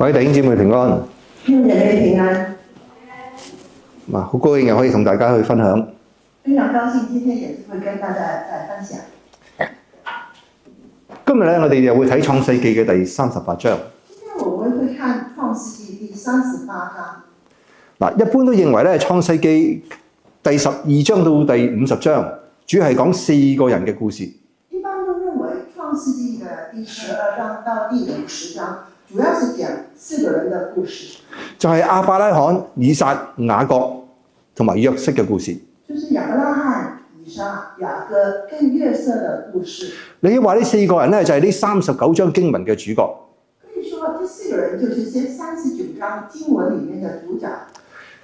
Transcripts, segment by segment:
各位弟兄姊妹平安。願人類平安。好高興又可以同大家去分享。非常高興今天也是會跟大家再分享。今日咧，我哋又會睇創世記嘅第38章。今天我們會看創世記第38章。一般都認為咧，創世記第12章到第50章，主要係講4個人嘅故事。一般都認為創世記嘅第12章到第50章，主要是講4個人嘅故事。就係亞伯拉罕、以撒、雅各同埋約瑟嘅故事。就是亞伯拉罕、以撒、雅各跟約瑟嘅故事。你可以話呢4個人咧，就係呢39章經文嘅主角。可以說，這4個人就是這39章經文裡面嘅主角。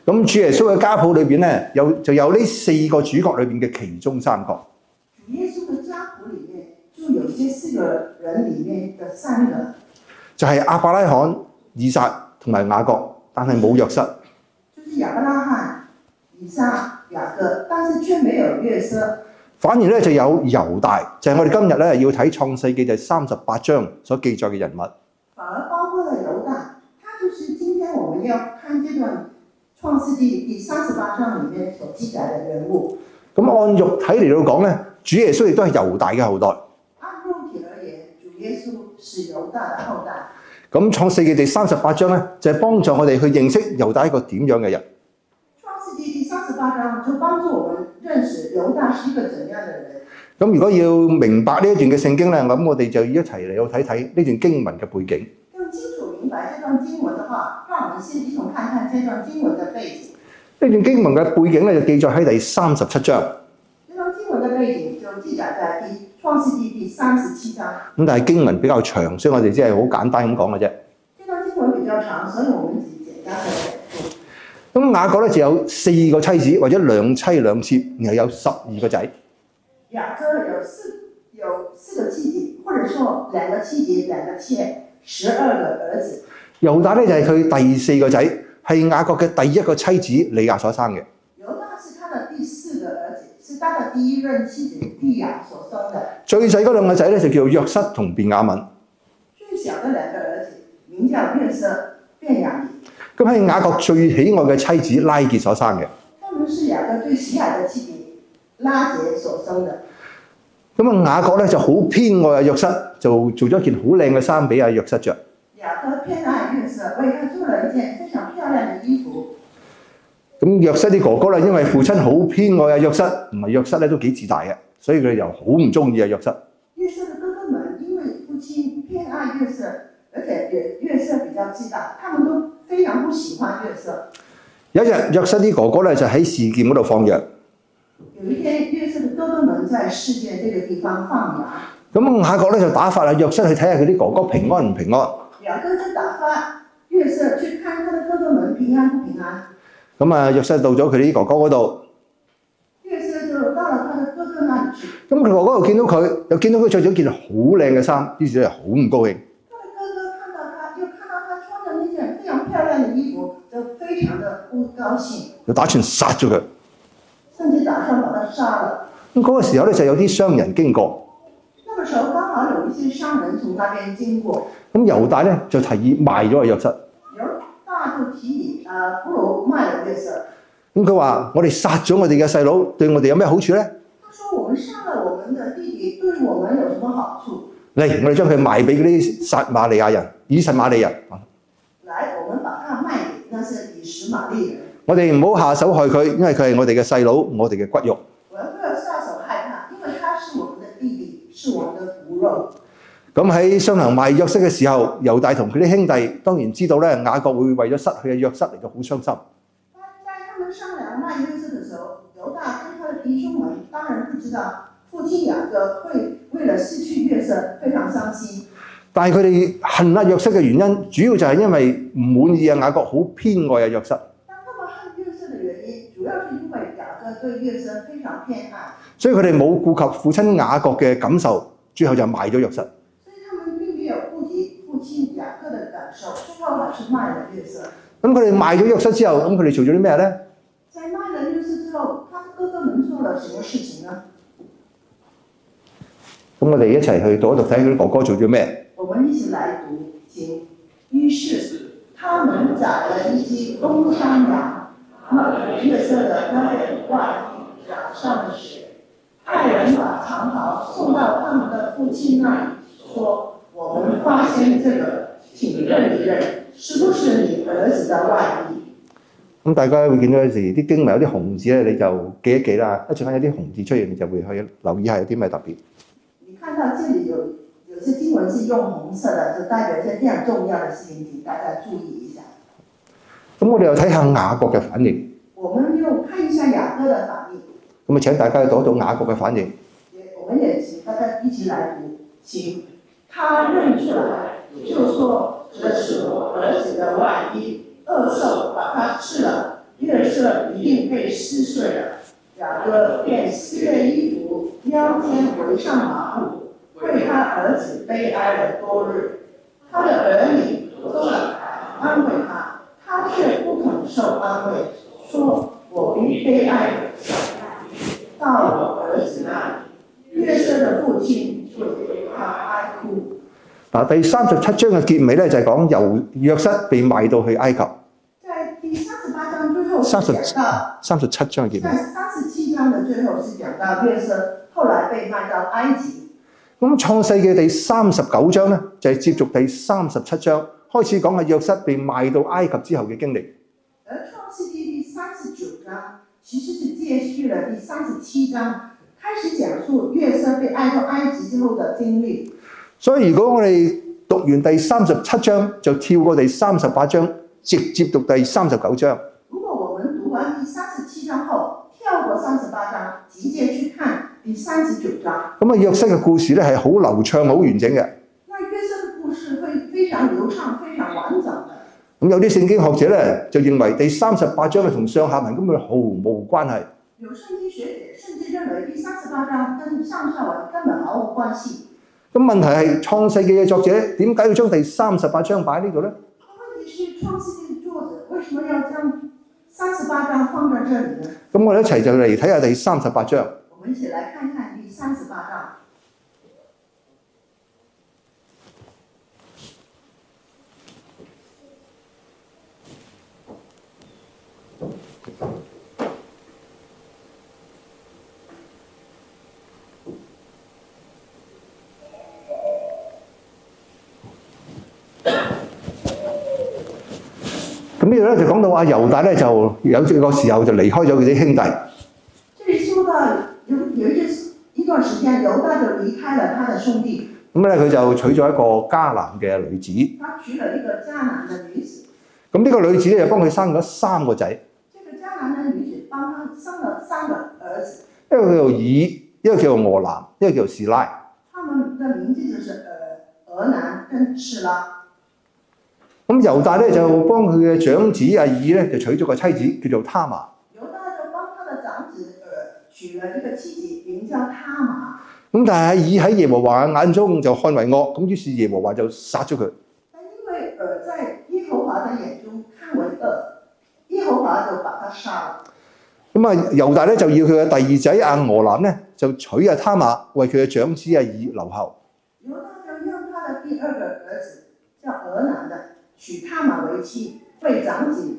咁主耶穌嘅家譜裏邊咧，就有呢4個主角裏邊嘅其中3個。主耶穌嘅家譜裡面就有這4個人裡面嘅3個，就係亞伯拉罕、以撒同埋雅各，但係冇約瑟。就是亞伯拉罕、以撒、雅各，但是卻沒有約瑟。反而咧就有猶大，就係我哋今日咧要睇創世記第38章所記載嘅人物。反而包括了猶大，他就是今天我們要看這段創世記第38章裡面所記載嘅人物。咁按肉體嚟到講咧，主耶穌亦都係猶大嘅後代。按肉體而言，主耶穌是猶大嘅後代。咁創世記第38章咧，就係幫助我哋去認識猶大一個點樣嘅人。創世記第38章就幫助我們認識猶大是一個怎樣嘅人。咁如果要明白呢一段嘅聖經咧，咁我哋就要一齊嚟到睇睇呢段經文嘅背景。更清楚明白這段經文嘅話，讓我們先一同看看這段經文嘅背景。呢段經文嘅背景咧就記載喺第37章。呢段經文嘅背景就記載在創世記第37章。咁但係經文比較長，所以我哋只係好簡單咁講嘅啫。呢段經文比較長，所以我們只簡單嘅講。咁雅各咧就有4個妻子，或者2妻2妾，然後有12個仔。雅各有四個妻子，或者說2個妻子2個妾，12個兒子。猶大咧就係佢第4個仔，係雅各嘅第一個妻子利亞所生嘅。猶大是他的第4個兒子，是他的第一任妻子利亞所生的。最細嗰2個仔咧就叫約瑟同便雅憫。最小的2個兒子名叫約瑟、便雅憫。咁係雅各最喜愛嘅妻子拉結所生嘅。他們是雅各最喜愛的妻子拉結所生的。咁雅各咧就好偏愛約瑟，就做咗一件好靚嘅衫俾約瑟着。雅各偏愛約瑟，為他做了一件非常漂亮的衣服。咁約瑟啲哥哥咧，因為父親好偏愛約瑟，唔係約瑟咧都幾自大嘅，所以佢哋又好唔中意約瑟。約瑟的哥哥們因為父親偏愛約瑟，而且約瑟比較自大，他們都非常不喜歡約瑟。有一日，約瑟啲哥哥咧就喺示劍嗰度放羊。有一天，約瑟的哥哥們在示劍這個地方放羊。咁雅各咧就打發約瑟去睇下佢啲哥哥平安唔平安。雅各就打發約瑟去看他的哥哥們平安不平安。咁約瑟到咗佢啲哥哥嗰度。約瑟就到了他的哥哥那裡去。咁佢哥哥又見到佢，又見到佢着咗件好靚嘅衫，於是就好唔高興。他的哥哥看到他，又看到他穿着那件非常漂亮的衣服，就非常的不高興，就打算殺咗佢。甚至打算把他殺了。咁嗰個時候咧，就有啲商人經過。那個時候剛好有一些商人從那邊經過。咁猶大咧就提議賣咗約瑟。猶大就提議不如賣了約瑟。咁佢話：我哋殺咗我哋嘅細佬，對我哋有咩好處咧？他說：我們殺了我們的弟弟，對我們有什麼好處？嚟，我哋將佢賣俾嗰啲撒瑪利亞人、以實瑪利人。來，我們把他賣給那些以實瑪利人。我哋唔好下手害佢，因為佢係我哋嘅細佬，我哋嘅骨肉。我們不要下手害他，因為他是我們的弟弟，是我們的骨肉。咁喺商量賣約瑟嘅時候，猶大同佢啲兄弟當然知道咧，雅各會為咗失去嘅約瑟嚟到好傷心。在他們商量賣約瑟的時候，猶大跟他的弟兄們當然不知道父親雅各會為了失去約瑟非常傷心。但係佢哋恨約瑟嘅原因，主要就係因為唔滿意雅各好偏愛約瑟。但他們恨約瑟的原因，主要是因為雅各對約瑟非常偏愛。所以佢哋冇顧及父親雅各嘅感受，最後就賣咗約瑟。所以他們並沒有顧及父親雅各的感受，最後還是賣了約瑟。咁佢哋賣咗約瑟之後，咁佢哋做咗啲咩咧？在賣了約瑟之後，他哥哥們做了什麼事情呢？咁我哋一齊去讀一讀睇佢啲哥哥做咗咩。我們一起來讀經。於是他們宰了一隻公山羊，約瑟的那件外衣染上了血，派人把長袍送到他們的父親那裡，說：我們發現這個，請認一認，是不是你兒子的外衣？咁大家會見到有時啲經文有啲紅字咧，你就記一記啦。一陣間有啲紅字出現，你就會去留意下有啲咩特別。你看到這裡有些經文是用紅色的，就代表一些這樣重要的事情，請大家注意一下。咁我哋又睇下雅各嘅反應。我們又看一下雅各的反應。咁啊，請大家讀一讀雅各嘅反應。我們也請大家一起來讀，請他認出來，就說這是我兒子的外衣，惡獸把它吃了，約瑟一定被撕碎了。雅各便撕了衣服，腰間圍上麻布，為他兒子悲哀了多日。他的兒女都來安慰他，他卻不肯受安慰，說：我必悲哀到我兒子那裡。約瑟的父親就為他哀哭。第37章嘅結尾咧，就係講由約瑟被賣到去埃及。在第38章最後是講到37章嘅結尾。在37章的最後是講到約瑟後來被賣到埃及。咁創世記第39章咧，就係接續第37章，開始講係約瑟被賣到埃及之後嘅經歷。而創世記第39章其實是接續了第37章，開始講述約瑟被賣到埃及之後的經歷。所以如果我哋讀完第37章，就跳過第38章，直接讀第39章。如果我們讀完第37章後，跳過38章，直接去看第39章。咁約瑟嘅故事咧係好流暢、好完整嘅。那約瑟嘅故事會非常流暢、非常完整嘅。咁有啲聖經學者咧就認為第38章同上下文根本毫無關係。有聖經學者甚至認為第38章跟上下文根本毫無關係。咁問題係創世記嘅作者點解要將第38章擺喺呢度咧？問題是創世記嘅作者為什麼要將38章放在這裡呢？咁我哋一齊就嚟睇下第38章。我們一起來看看第38章。咁呢度咧就講到阿猶大咧就有個時候就離開咗佢啲兄弟。這裡說到有一段時間，猶大就離開了他的兄弟。咁咧佢就娶咗一個迦南嘅女子。他娶了一個迦南的女子。咁呢個女子咧就幫佢生咗3個仔。這個迦南的女子幫他生了3個兒子。一個叫做以，一個叫做俄南，一個叫做示拉。他們的名字就是俄南跟示拉。咁猶大咧就幫佢嘅長子阿以咧就娶咗個妻子叫做他瑪。猶大就幫他的長子娶了一個妻子，名叫他瑪。咁但係阿以喺耶和華嘅眼中就看為惡，咁於是耶和華就殺咗佢。但因為在耶和華的眼中看為惡，耶和華就把他殺了。咁啊猶大咧就要佢嘅第二仔阿俄南咧就娶阿他瑪為佢嘅長子阿以留後。猶大就讓他的第二個兒子叫俄南的娶他瑪為妻，為長子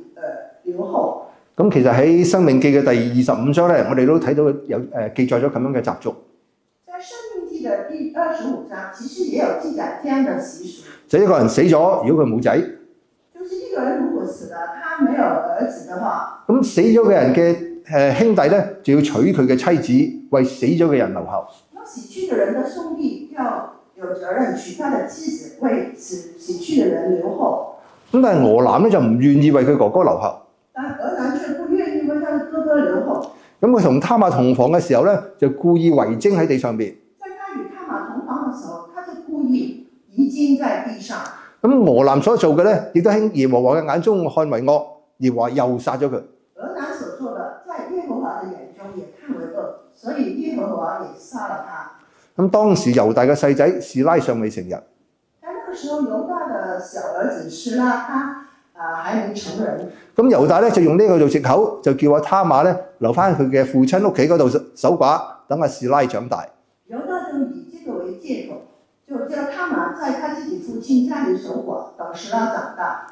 留後。咁其實喺《申命記》嘅第25章咧，我哋都睇到有記載咗咁樣嘅習俗。在《申命記》的第25章，其實也有記載這樣的習俗。就一個人死咗，如果佢冇仔，就是一個人如果死了，他沒有兒子的話，咁死咗嘅人嘅兄弟咧就要娶佢嘅妻子，為死咗嘅人留後。那死去的人的兄弟要有責任娶他的妻子，為死去的人留後。咁但係俄南咧就唔願意為佢哥哥留後。但俄南卻不願意為他的哥哥留後。咁佢同他瑪同房嘅時候咧，就故意遺精喺地上邊。在他與他瑪同房嘅時候，他就故意遺精在地上。咁俄南所做嘅咧，亦都喺耶和華嘅眼中看為惡，耶和華又殺咗佢。俄南所做的，在耶和華嘅眼中也看為惡，所以耶和華也殺了他。咁當時猶大嘅細仔示拉尚未成人。但那個時候猶大的小兒子示拉，他還沒成人。咁猶大咧就用呢個做藉口，就叫阿他瑪咧留翻佢嘅父親屋企嗰度守寡，等阿示拉長大。猶大就以這個為借口，就叫他瑪在他自己父親家裡守寡，等示拉長大。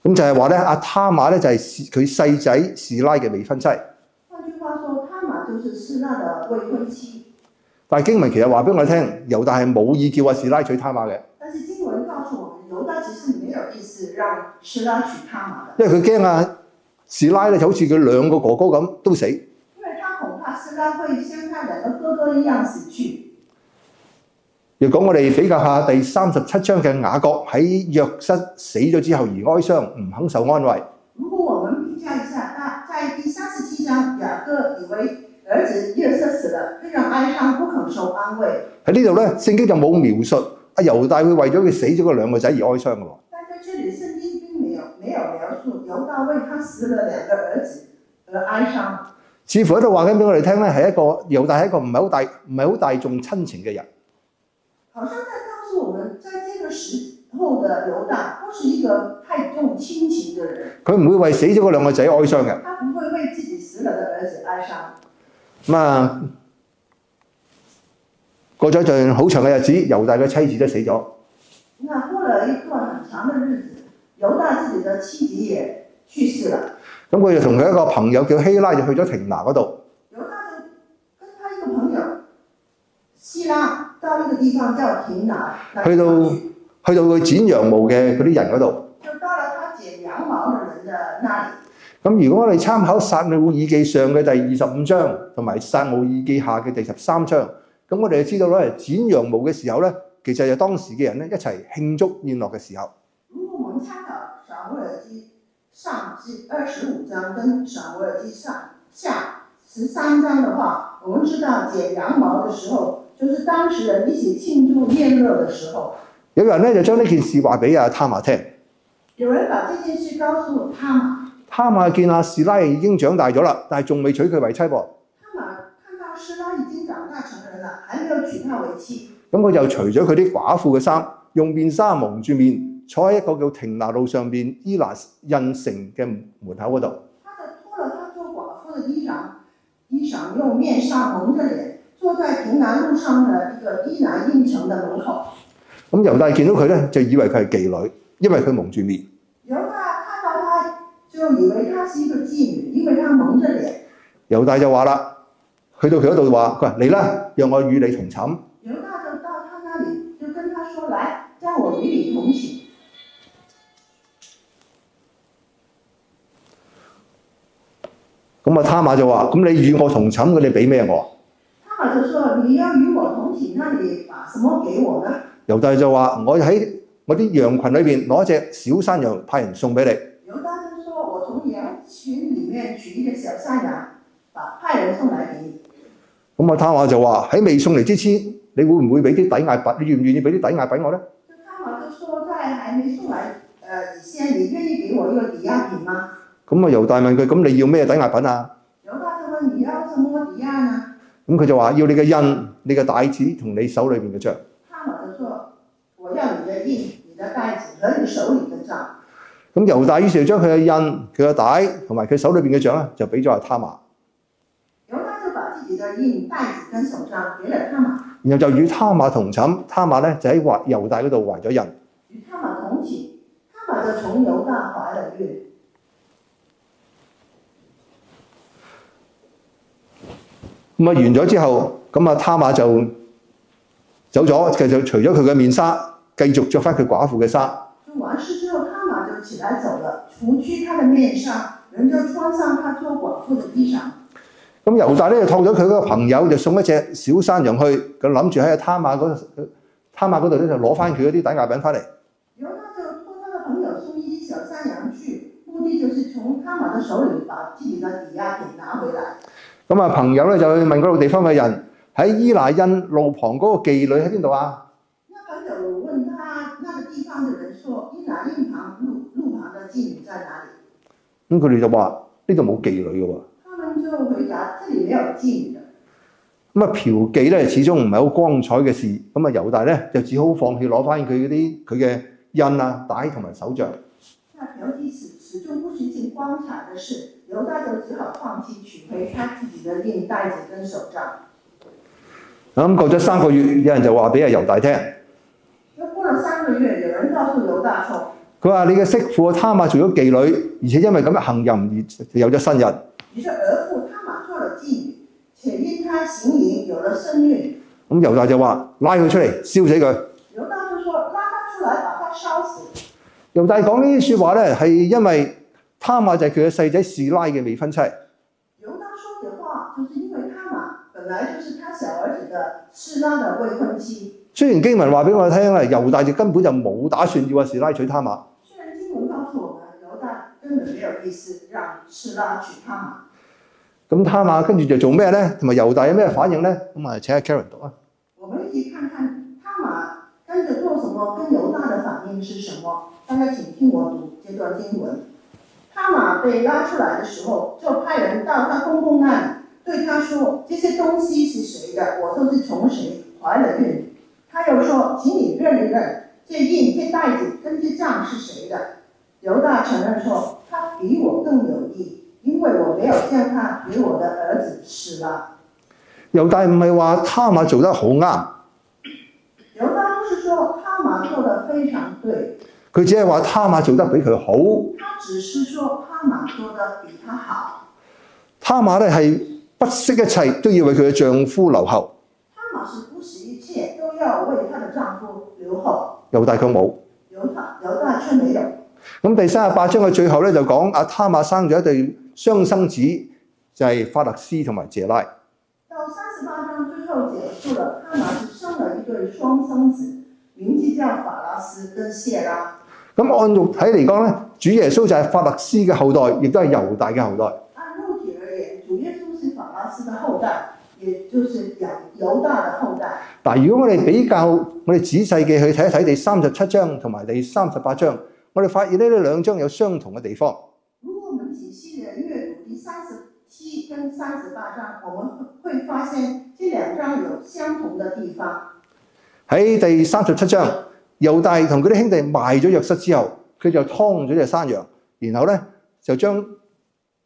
咁就係話咧，阿他瑪咧就係佢細仔示拉嘅未婚妻。換句話說，他瑪就是示拉的未婚妻。但係經文其實話俾我哋聽，猶大係冇意叫阿示拉娶他瑪嘅，但是經文告訴我們，猶大其實沒有意思讓示拉娶他瑪的，因為佢驚阿示拉咧就好似佢兩個哥哥咁都死。因為他恐怕示拉會像他兩個哥哥一樣死去。若果我哋比較下第37章嘅雅各喺約瑟死咗之後而哀傷，唔肯受安慰。如果我們比較一下，在第37章，雅各以為兒子約瑟死了，非常哀傷，不肯受安慰。喺呢度咧，聖經就冇描述阿猶大會為咗佢死咗嗰兩個仔而哀傷嘅喎。但在這裡，聖經並沒有描述猶大為他死了兩個兒子而哀傷。似乎喺度話緊俾我哋聽咧，係一個猶大係一個唔係好大眾親情嘅人。好像在告訴我們，在這個時候的猶大不是一個太重親情的人。佢唔會為死咗嗰兩個仔哀傷嘅。他不會為自己死了的兒子哀傷。咁啊，過咗一段好長嘅日子，猶大嘅妻子都死咗。那過了一段很長的日子，猶大自己的妻子也去世了。咁佢就同佢一個朋友叫希拉就去咗亭拿嗰度。猶大就跟他一個朋友希拉到一個地方叫亭拿，去到佢剪羊毛嘅嗰啲人嗰度。就到了他剪羊毛的人的那裡。咁如果我哋參考撒母耳記上嘅第25章同埋撒母耳記下嘅第13章，咁我哋就知道咧，剪羊毛嘅時候咧，其實係當時嘅人咧一齊慶祝宴樂嘅時候。如果我們參考撒母耳記上至25章跟撒母耳記上下13章的話，我們知道剪羊毛的時候，就是當時人一起慶祝宴樂的時候。有人咧就將呢件事話俾阿他瑪聽。有人把這件事告訴他瑪。他瑪見阿示拉已經長大咗啦，但係仲未娶佢為妻噃。他瑪看到示拉已經長大成人了，還沒有娶她為妻。咁佢就除咗佢啲寡婦嘅衫，用面紗蒙住面，坐喺一個叫亭拿路上邊伊拿印城嘅門口嗰度。他就脫了他做寡婦的衣裳用面紗蒙着臉，坐在亭拿路上的一個伊拿印城的門口。咁猶大見到佢咧，就以為佢係妓女，因為佢蒙住面。猶大看到他，就以為他是一個妓女，因為他蒙着臉。猶大就話啦，去到佢嗰度話：佢話嚟啦，讓我與你同寢。猶大就到他那裡，就跟他說：來，讓我與你同寢。咁啊，他瑪就話：咁你與我同寢，你俾咩我？他瑪就說：你要與我同寢，那你把什麼給我呢？猶大就話：我喺我啲羊群裏邊攞一隻小山羊，派人送俾你。猶大就說：我從羊群裡面取一個小山羊，派人送來給你。咁啊，他瑪就話：喺未送嚟之前，你會唔會俾啲抵押品？你願唔願意俾啲抵押品我咧？他瑪就說：在還沒送來以前，你願意給我一個抵押品嗎？咁啊，猶大問佢：咁你要咩抵押品啊？猶大就問：你要什麼抵押呢？咁佢就話：要你嘅印、你嘅帶子同你手裏邊嘅杖。他瑪就說：我要你的印、你的帶子和你手裡的杖。咁猶大於是就將佢嘅印、佢嘅帶同埋佢手裏邊嘅杖咧，就俾咗阿他瑪。猶大就把自己的印、帶子跟手杖給了他瑪。然後就與他瑪同寢，他瑪咧就喺猶大嗰度懷咗孕。與他瑪同寢，他瑪就從猶大懷了孕。咁啊完咗之後，咁啊他瑪就走咗，就除咗佢嘅面紗，繼續着翻佢寡婦嘅衫。就完事之後，他瑪就起來走了，除去他的面紗，人就穿上他做寡婦的衣裳。咁猶大咧就託咗佢嗰個朋友，就送一隻小山羊去，佢諗住喺他瑪嗰度咧就攞翻佢嗰啲抵押品翻嚟。猶大就託他的朋友送一隻小山羊去，目的就是從他瑪的手裡把自己的抵押品拿回來。咁啊，朋友咧就去問嗰度地方嘅人，喺伊拿印路旁嗰個妓女喺邊度啊？那朋友問他那個地方的人說：伊拿印旁路旁的妓女在哪裡？咁佢哋就話：呢度冇妓女嘅喎。他們就回答：這裡沒有妓女的。咁啊，嫖妓咧始終唔係好光彩嘅事，咁啊猶大咧就只好放棄攞翻佢嘅印啊、帶同埋手杖。那嫖妓始終不是一件光彩的事。猶大就只好放棄取回他自己的印、帶子跟手杖。咁過咗3個月，有人就話俾阿猶大聽。又過了3個月，有人告訴猶大說：佢話：你嘅媳婦他瑪做咗妓女，而且因為咁嘅行淫而有咗新人。你的兒婦他瑪做了妓女，且因他行淫有了身孕。咁猶大就話：拉佢出嚟，燒死佢。猶大就說：拉他出來，把他燒死。猶大講呢啲説話咧，係因為他瑪就係佢嘅細仔示拉嘅未婚妻。猶大說嘅話，就是因為他瑪本來就是他小兒子的示拉的未婚妻。雖然經文話俾我哋聽咧，猶大就根本就冇打算要示拉娶他瑪。雖然經文告訴我們，猶大根本沒有意思讓示拉娶他瑪。咁他瑪跟住就做咩咧？同埋猶大有咩反應咧？咁啊，請阿 Karen 讀啊。我們一起看看他瑪跟着做什麼，跟猶大的反應是什麼？大家請聽我讀這段經文。他瑪被拉出來的時候，就派人到他公公那裡，對他說：這些東西是誰的？我說是從誰懷了孕。他又說：請你認一認，這印、這袋子跟這杖是誰的？猶大承認說：他比我更有義，因為我沒有將他給我的兒子示拉。猶大唔係話他瑪做得好啱，猶大不是說他瑪做得非常對，佢只係話他瑪做得比佢好。他只是說他瑪做得比他好。他瑪咧係不惜一切都要為佢嘅丈夫留後。他瑪是不惜一切都要為他的丈夫留後。猶大佢冇。猶大卻沒有。咁第38章嘅最後咧就講他瑪生咗一對雙生子，就係法勒斯同埋謝拉。到38章最後結束了，他瑪是生了一對雙生子，名字叫法拉斯跟謝拉。咁按肉體嚟講咧，主耶穌就係法勒斯嘅後代，亦都係猶大嘅後代。按肉體而言，主耶穌是法拉斯的後代，也就是猶大的後代。但如果我哋比較，我哋仔細嘅去睇一睇第37章同埋第38章，我哋發現呢兩章有相同嘅地方。如果我們仔細地閱讀第37跟38章，我們會發現這兩章有相同的地方。喺第37章，猶大同佢啲兄弟賣咗約瑟之後，佢就劏咗隻山羊，然後咧就將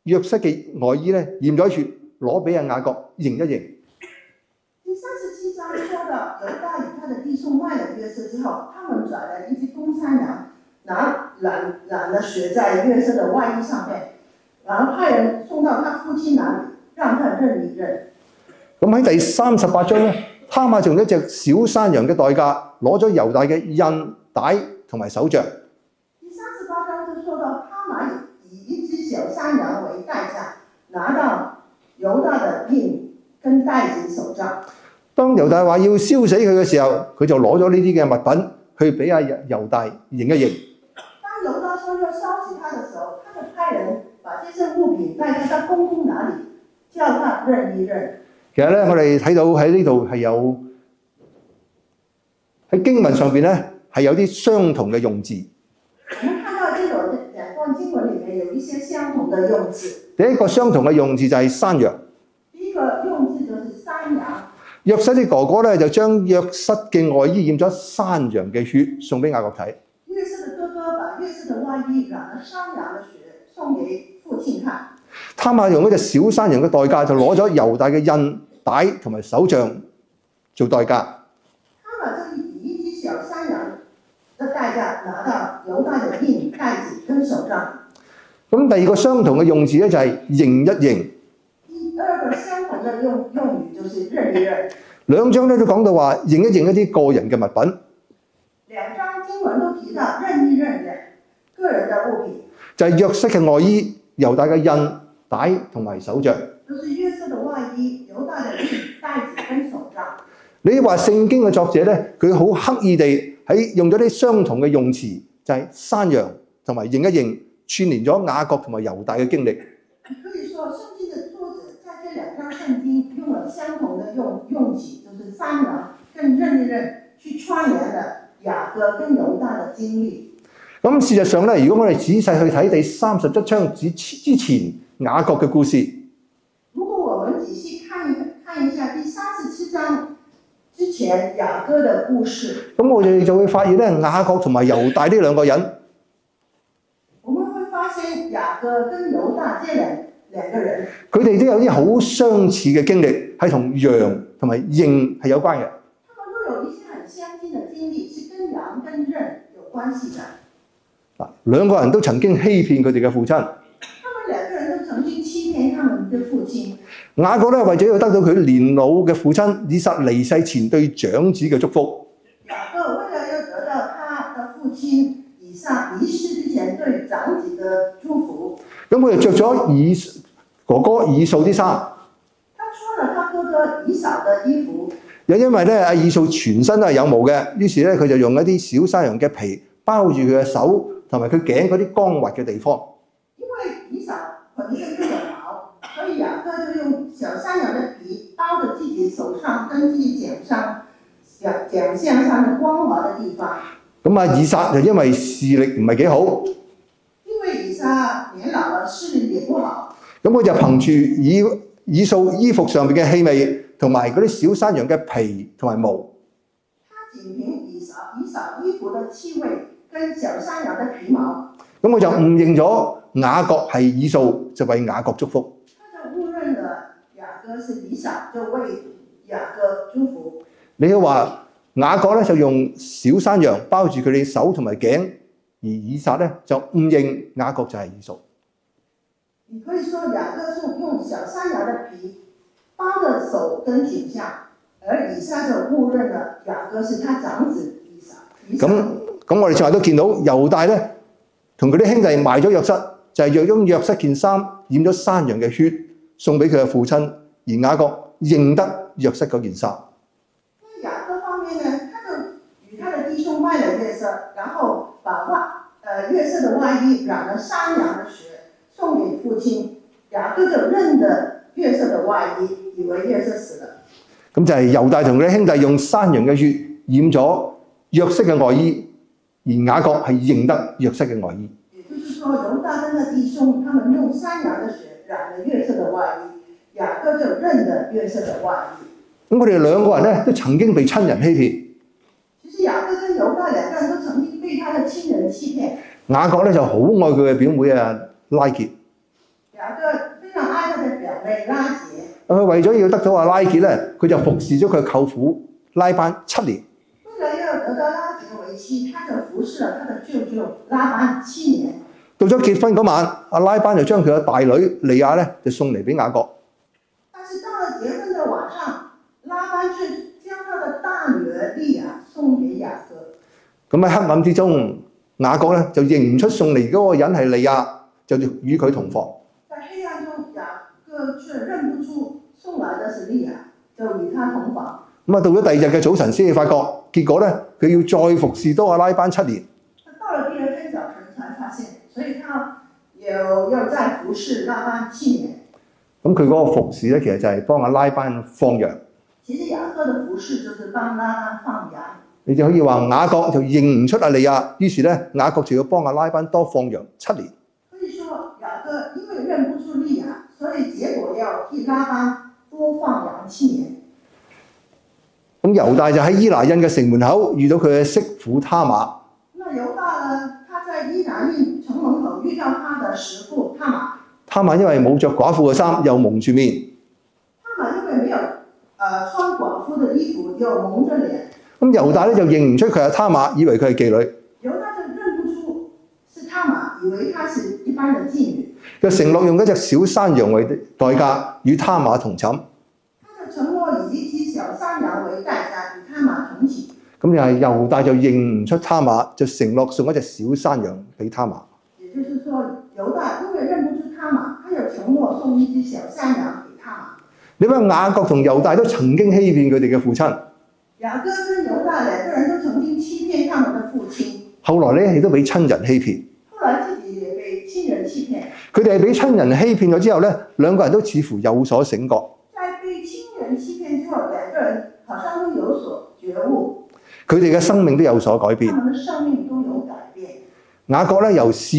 約瑟嘅外衣咧染咗血，攞俾阿雅各認一認。第37章說到猶大與他的弟兄賣了約瑟之後，他們宰了一隻公山羊，染了血在約瑟的外衣上面，然後派人送到他父親那裡，讓他認一認。咁喺第38章咧，他瑪用一隻小山羊嘅代價，攞咗猶大嘅印帶同埋手杖。第38章就說到他瑪以一隻小山羊為代價，拿到猶大的印跟帶子手杖。當猶大話要燒死佢嘅時候，佢就攞咗呢啲嘅物品去俾阿猶大認一認。當猶大說要燒死他的時候，他就派人把這些物品帶到他公公那裡，叫他認一認。其實咧，我哋睇到喺呢度係有喺經文上邊咧係有啲相同嘅用字。我們看到這兩段經文裡面有一些相同的用字。第一個相同嘅用字就係山羊。第一個用字就是山羊。約瑟啲哥哥咧就將約瑟嘅外衣染咗山羊嘅血送俾雅各睇。約瑟的哥哥把約瑟的外衣染了山羊的血送給父親看。他瑪用一隻小山羊嘅代價就攞咗猶大嘅印帶同埋手杖做代價。他瑪就以一隻小山羊的代價拿到猶大的印、帶子跟手杖。咁第二個相同嘅用字咧就係認一認。第二個相同的用語就是認一認。兩章咧都講到話認一認一啲個人嘅物品。兩章經文都提到認一認嘅個人的物品。就係約瑟嘅外衣、猶大嘅印帶同埋手杖。就是約瑟的外衣、猶大的印、帶子跟手杖。你話聖經嘅作者咧，佢好刻意地喺用咗啲相同嘅用詞，就係山羊同埋認一認，串連咗雅各同埋猶大嘅經歷。可以說，聖經的作者在這兩章聖經用了相同的用詞，就是山羊跟認一認，去串聯了雅各跟猶大的經歷。咁事實上咧，如果我哋仔細去睇第37章之前雅各嘅故事，如果我們仔細看一下第37章之前雅各的故事，咁我哋就會發現咧，雅各同埋猶大呢兩個人，我們會發現雅各跟猶大這兩個人，佢哋都有啲好相似嘅經歷，係同羊同埋認係有關嘅。他們都有一些很相近的經歷，是跟羊跟認有關係的。兩個人都曾經欺騙佢哋嘅父親。他們兩個人都曾經欺騙他們的父親。雅各咧為咗要得到佢年老嘅父親以撒離世前對長子嘅祝福，雅各為了要得到他的父親以撒離世之前對長子的祝福，咁佢就着咗哥哥以掃啲衫。他穿了他哥哥以掃的衣服。又因為咧阿以掃全身都係有毛嘅，於是咧佢就用一啲小山羊嘅皮包住佢嘅手同埋佢頸嗰啲光滑嘅地方。因為以掃本身就有毛，所以雅各就用小山羊的皮包着自己手上跟自己頸項上的光滑的地方。咁啊以撒就因為視力唔係幾好，因為以撒年老了，視力也不好，咁佢就憑住以掃衣服上邊嘅氣味同埋嗰啲小山羊嘅皮同埋毛，他僅憑以掃衣服的氣味跟小山羊的皮毛，咁我就誤認咗雅各係以掃，就為雅各祝福。他就誤認了雅各是以掃，就為雅各祝福。你要話雅各咧就用小山羊包住佢哋手同埋頸，而以撒咧就誤認雅各就係以掃。你可以說雅各是用小山羊的皮包着手跟頸項，而以撒就誤認了雅各是他長子以掃。咁我哋尋日都見到猶大咧同佢啲兄弟賣咗約瑟，就係用約瑟件衫染咗山羊嘅血送俾佢嘅父親，而雅各認得約瑟嗰件衫。雅各方面呢，他就與他的弟兄賣了約瑟，然後把約瑟的外衣染了山羊的血送給父親，雅各就認得約瑟的外衣，以為約瑟死了。咁就係猶大同佢啲兄弟用山羊嘅血染咗約瑟嘅外衣，而雅各係認得約瑟嘅外衣。也就是說，猶大跟他弟兄，他們用山羊的血染了約瑟的外衣，雅各就認得約瑟的外衣。咁我哋兩個人咧都曾經被親人欺騙。其實雅各跟猶大兩個人都曾經被他的親人欺騙。雅各咧就好愛佢嘅表妹啊拉結。雅各非常愛他的表妹拉結。佢為咗要得到阿拉結咧，佢就服侍咗佢舅父拉班7年。為了要得到拉結為妻，他就服侍了他的舅舅拉班7年。到咗結婚嗰晚，阿拉班就將佢嘅大女利亞咧就送嚟俾雅各。但是到了結婚的晚上，拉班卻將他的大女兒利亞送給雅各。咁喺黑暗之中，雅各咧就認唔出送嚟嗰個人係利亞，就與佢同房。在黑暗中，雅各卻認不出送來的是利亞，就與他同房。咁啊，到咗第二日嘅早晨先至發覺，結果咧佢要再服侍多阿拉班7年。到了第二天早晨才發現，所以他要再服侍拉班7年。咁佢嗰個服侍咧，其實就係幫阿拉班放羊。其實雅各的服侍就是幫拉班放羊。你就可以話雅各就認唔出阿利亞，於是咧雅各就要幫阿拉班多放羊7年。可以說雅各因為認不出利亞，所以結果要替拉班多放羊7年。咁猶大就喺伊拿印嘅城門口遇到佢嘅媳婦他瑪。那猶大呢？他在伊拿印城門口遇到他的媳婦他瑪。他瑪因為冇着寡婦嘅衫，又蒙住面。他瑪因為沒有穿寡婦的衣服，又蒙着臉。咁猶大咧就認唔出佢係他瑪，以為佢係妓女。猶大就認不出是他瑪，以為他是一般的妓女。就承諾用一隻小山羊為代價與他瑪同寢。他就承諾以一隻小山羊為代價與他瑪同寢。咁又係猶大就認唔出他瑪，就承諾送一隻小山羊俾他瑪。也就是說，猶大因為認不出他瑪，他又承諾送一隻小山羊給他瑪。你睇雅各同猶大都曾經欺騙佢哋嘅父親。雅各跟猶大兩個人都曾經欺騙他們的父親。後來咧亦都俾親人欺騙。後來自己也被親人欺騙。佢哋係俾親人欺騙咗之後咧，兩個人都似乎有所醒覺。在被親人欺騙之後，兩個人好像都有所覺悟。佢哋嘅生命都有所改變。他們的生命都有改變。雅各咧由事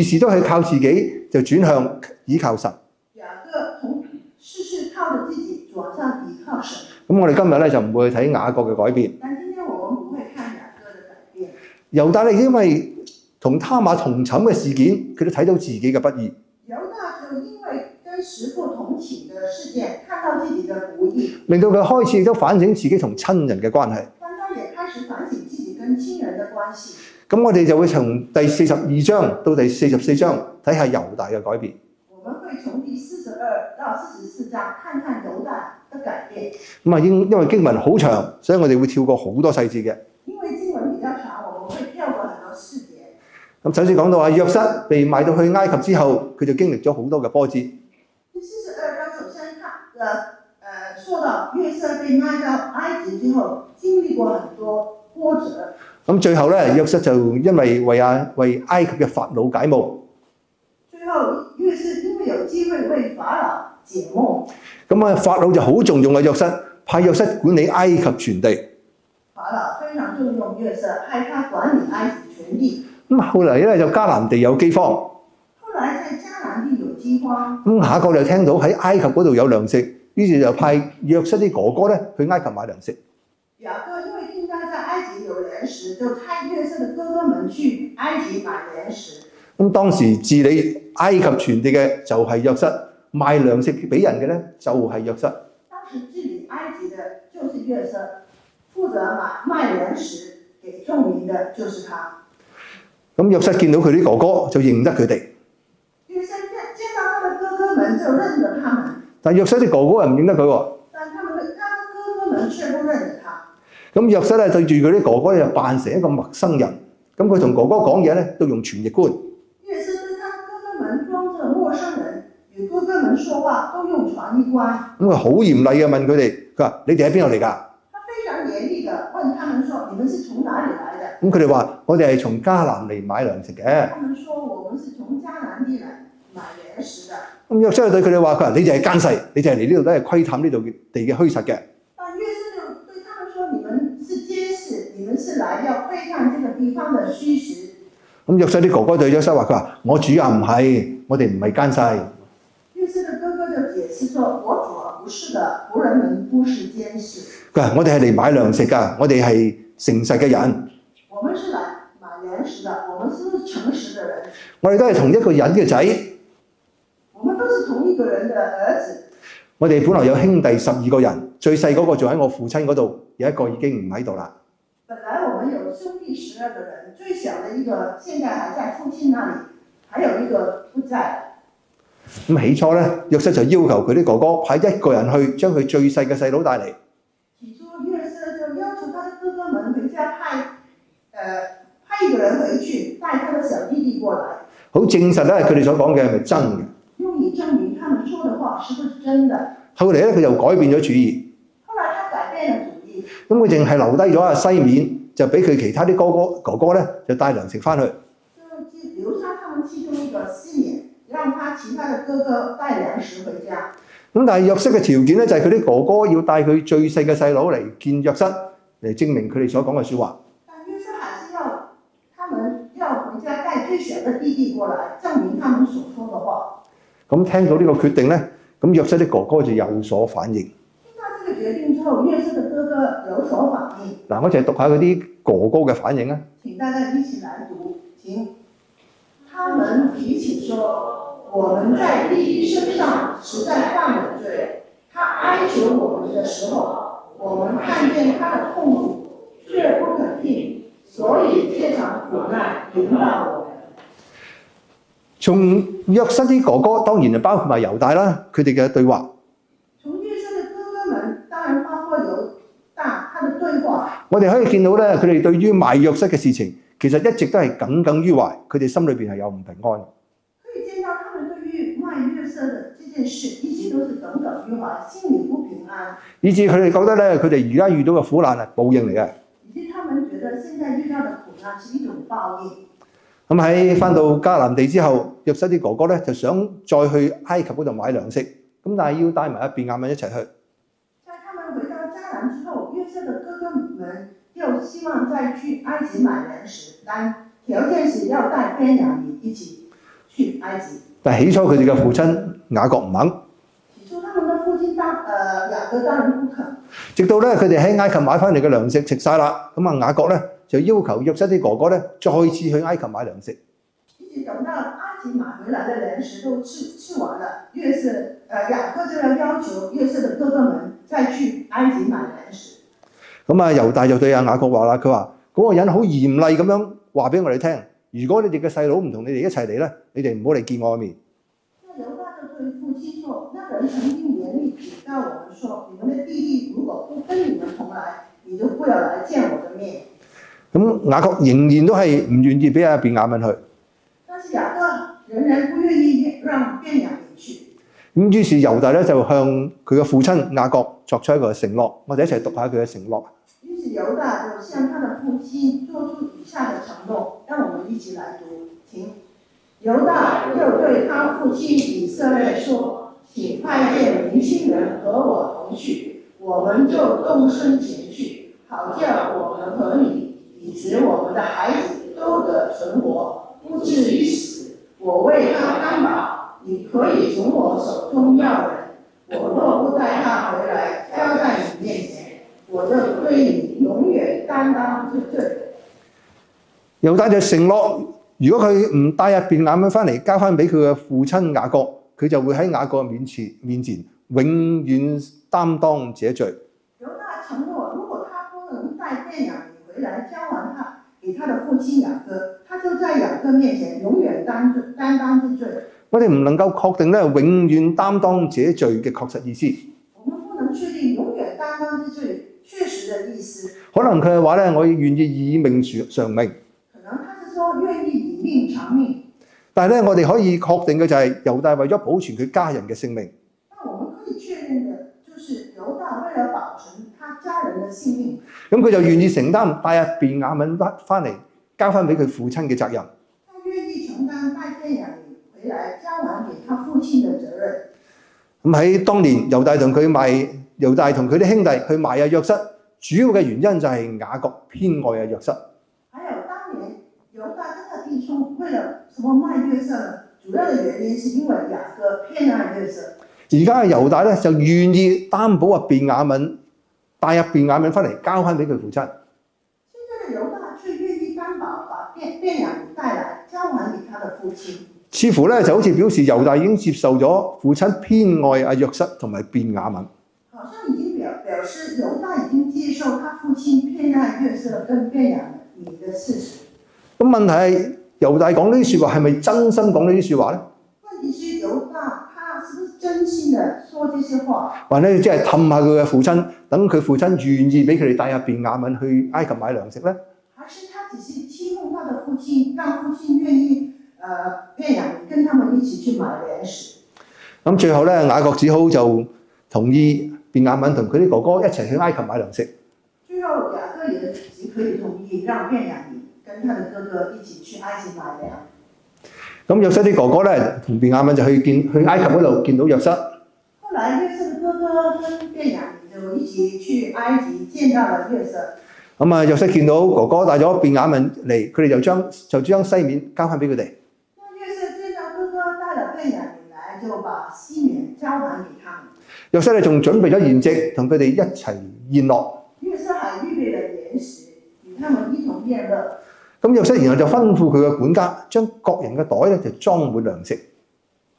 事都係靠自己，就轉向倚靠神。雅各從事事靠着自己，轉向倚靠神。咁我哋今日咧就唔會去睇雅各嘅改變。但今天我們不會看雅各的改變。猶大咧因為同他瑪同寢嘅事件，佢都睇到自己嘅不義。猶大就因為跟媳婦同寢的事件，看到自己的不義，令到佢開始都反省自己同親人嘅關係。但他也開始反省自己跟親人的關係。咁我哋就會從第42章到第44章睇下猶大嘅改變。我們會從第42到44章看看猶大的改變。咁啊，因為經文好長，所以我哋會跳過好多細節嘅。因為經文比較長，我們會跳過很多細節。咁首先講到約瑟被賣到去埃及之後，佢就經歷咗好多嘅波折。第42章首先說到約瑟被賣到埃及之後，經歷過很多波折。咁最後咧，約瑟就因為為埃及嘅法老解夢。最後約瑟因為有機會為法老解夢。咁啊，法老就好重用嘅約瑟，派約瑟管理埃及全地。法老非常重用約瑟，派他管理埃及全地。咁後嚟咧就迦南地有饑荒。後來在迦南地有饑荒。咁雅各就聽到喺埃及嗰度有糧食，於是就派約瑟啲哥哥咧去埃及買糧食。雅各因為聽到在埃及有糧食，就派約瑟的哥哥們去埃及買糧食。咁當時治理埃及全地嘅就係約瑟，賣糧食俾人嘅咧就係約瑟。當時治理埃及的就是約瑟，負責賣糧食給眾民的就是他。咁約瑟見到佢啲哥哥就認得佢哋。約瑟見到他的哥哥們就認得他們。但約瑟啲哥哥又唔認得佢喎。但他的哥哥們卻不認得他。咁約瑟咧對住佢啲哥哥咧就扮成一個陌生人。咁佢同哥哥講嘢咧都用傳譯官。約瑟對他哥哥們裝作陌生人，與哥哥們說話都用傳譯官。咁佢好嚴厲嘅問佢哋，佢話：你哋喺邊度嚟㗎？他非常嚴厲地問他們說：你們是從哪裡來的？咁佢哋話：我哋係從迦南嚟買糧食嘅。他們說：我們是從迦南地來買糧食的。咁約瑟對佢哋話：佢話你哋係奸細，你哋係嚟呢度都係窺探呢度地嘅虛實嘅。但約瑟就對他們說：你們是監視，你們是來要窺探這個地方的虛實。咁約瑟啲哥哥對約瑟話：佢話我主啊唔係，我哋唔係奸細。約瑟的哥哥就解釋說：我主啊不是的，僕人們不是監視。佢話我哋係嚟買糧食㗎，我哋係誠實嘅人。我們是來買糧食的，我們是誠實的人。我哋都係同一個人嘅仔。我們都是同一個人的兒子。我哋本來有兄弟12個人，最細嗰個仲喺我父親嗰度，有一個已經唔喺度啦。本來我們有兄弟12個人，最小的一個現在還在父親那裡，還有一個不在。咁起初咧，約瑟就要求佢啲哥哥派一個人去將佢最細嘅細佬帶嚟。起初約瑟就要求他的哥哥們回家派一個人回去，帶他的小弟弟過來。好證實咧，佢哋所講嘅係咪真嘅？用以證明他們說的話是不是真的。後嚟咧，佢就改變咗主意。後來他改變了主意。咁佢淨係留低咗阿西面，就俾佢其他啲哥哥咧就帶糧食翻去。就留下他們其中一個西面，讓他其他的哥哥帶糧食回家。咁但係約瑟嘅條件咧，就係佢啲哥哥要帶佢最細嘅細佬嚟見約瑟，嚟證明佢哋所講嘅説話。但約瑟還是要他們要回家帶最小的弟弟過來，證明他們所說的話。咁聽到呢個決定咧，咁約瑟啲哥哥就有所反應。聽到這個決定之後，約瑟的哥哥有所反應。嗱，我淨係讀下嗰啲哥哥嘅反應啊。請大家一起來讀，請。他們彼此說：我們在弟弟身上實在犯了罪。他哀求我們的時候，我們看見他的痛苦，卻不肯聽，所以這場苦難臨到我們。從約瑟啲哥哥當然就包括埋猶大啦，佢哋嘅對話。從約瑟的哥哥們當然包括猶大，他的對話。我哋可以見到咧，佢哋對於賣約瑟嘅事情，其實一直都係耿耿於懷，佢哋心裏邊係有唔平安。可以見到他們對於賣約瑟的這件事，一直都是耿耿於懷，心裏不平安。以至佢哋覺得咧，佢哋而家遇到嘅苦難係報應嚟嘅。以至他們覺得現在遇到的苦難是一種報應。咁喺翻到迦南地之後，約瑟啲哥哥咧就想再去埃及嗰度買糧食，咁但係要帶埋阿便雅憫一齊去。在他們回到迦南之後，約瑟的哥哥們又希望再去埃及買糧食，但條件是要帶便雅憫一起去埃及。但係起初佢哋嘅父親雅各唔肯。起初他們的父親雅各當然不肯。直到咧佢哋喺埃及買翻嚟嘅糧食食晒啦，咁啊雅各咧就要求約瑟啲哥哥咧再次去埃及買糧食。一直等到埃及買回來的糧食都吃完了，雅各就要求約瑟的哥哥們再去埃及買糧食。咁啊猶大就對阿雅各話啦，佢話嗰個人好嚴厲咁樣話俾我哋聽，如果你哋嘅細佬唔同你哋一齊嚟咧，你哋唔好嚟見我嘅面。那猶大就對父親說：那人曾經嚴厲警告我們說，你們的弟弟如果不跟你們同來，你就不要來見我的面。咁雅各仍然都係唔願意俾阿便雅憫去。但是雅各仍然不願意讓便雅憫去。咁於是猶大咧就向佢嘅父親雅各作出一個承諾，我哋一齊讀下佢嘅承諾。於是猶大就向他的父親做出以下的承諾，讓我們一起來讀，請。猶大又對他父親以色列說：請派遣年輕人和我同去，我們就動身前去，好叫我們和你，以及我們的孩子都得存活，不至於死。我為他擔保，你可以從我手中要人。我若不帶他回來交在你面前，我就對你永遠擔當這罪。猶大就承諾，如果佢唔帶入便雅憫翻嚟，交翻俾佢嘅父親雅各，佢就會喺雅各面前永遠擔當這罪。猶大承諾，如果他不能帶便雅憫回來交還他給他的父親雅各，他就在雅各面前永遠擔當這罪。我哋唔能夠確定咧永遠擔當這罪嘅確實意思。我們不能確定永遠擔當這罪確實的意思。可能佢係話咧，我願意以命償命。可能他是說願意以命償命。但係咧，我哋可以確定嘅就係猶大為咗保存佢家人嘅性命。那我們可以確認的就是猶大為了保存他家人的性命，咁佢就願意承擔帶入便雅憫翻嚟，交翻俾佢父親嘅責任。他願意承擔帶便雅憫回來交還給他父親的責任。咁喺當年猶大同佢啲兄弟去賣約瑟，主要嘅原因就係雅各偏愛約瑟。還有當年猶大跟他弟兄為了什麼賣約瑟呢？主要的原因是因為雅各偏愛約瑟。而家嘅猶大咧就願意擔保便雅憫帶入便雅憫翻嚟，交翻俾佢父親。現在的猶大卻願意擔保把便雅憫帶來，交還給他的父親。似乎咧就好似表示猶大已經接受咗父親偏愛約瑟同埋便雅憫。好像已經表示猶大已經接受他父親偏愛約瑟跟便雅憫的事實。咁問題係猶大講呢啲説話係咪真心講呢啲説話咧？問題是猶大他是不是真心的說這些話？或者即係氹下佢嘅父親，等佢父親願意俾佢哋帶入便雅憫去埃及買糧食咧？還是他只是欺哄他的父親，讓父親願意便雅憫跟他們一起去買糧食？咁最後咧，雅各只好就同意便雅憫同佢啲哥哥一齊去埃及買糧食。最後雅各也只可以同意讓便雅憫跟他的哥哥一起去埃及買糧。咁約瑟啲哥哥咧，同便雅憫就去埃及嗰度見到約瑟。後來約瑟的哥哥跟便雅憫就一起去埃及見到了約瑟。咁啊，約瑟見到哥哥帶咗便雅憫嚟，佢哋就將西面交翻俾佢哋。那約瑟見到哥哥帶了便雅憫來，就把西面交還給他們。約瑟咧仲準備咗筵席，同佢哋一齊宴樂。約瑟還預備了筵席，與他們一同宴樂。咁約瑟然後就吩咐佢嘅管家，將各人嘅袋咧就裝滿糧食。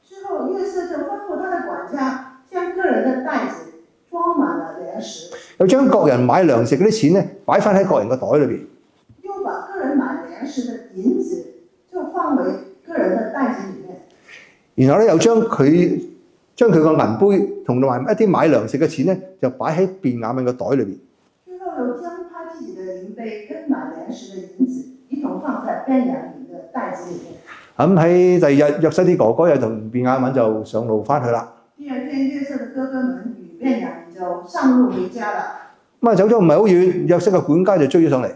之後約瑟就吩咐他的管家，將個人的袋子裝滿了糧食。又將各人買糧食嗰啲錢咧擺翻喺各人嘅袋裏邊。又把個人買糧食的銀子就放為個人的袋子裡面。然後咧又將佢個銀杯同埋一啲買糧食嘅錢咧，就擺喺便雅憫嘅袋裏邊。最後又將他自己的銀杯跟買糧食的銀子一同放在便雅憫的袋子裡面。咁喺第二日，約瑟啲哥哥又同便雅憫就上路翻去啦。第二天，約瑟的哥哥們與便雅憫就上路回家了。咁啊走咗唔係好遠，約瑟嘅管家就追咗上嚟。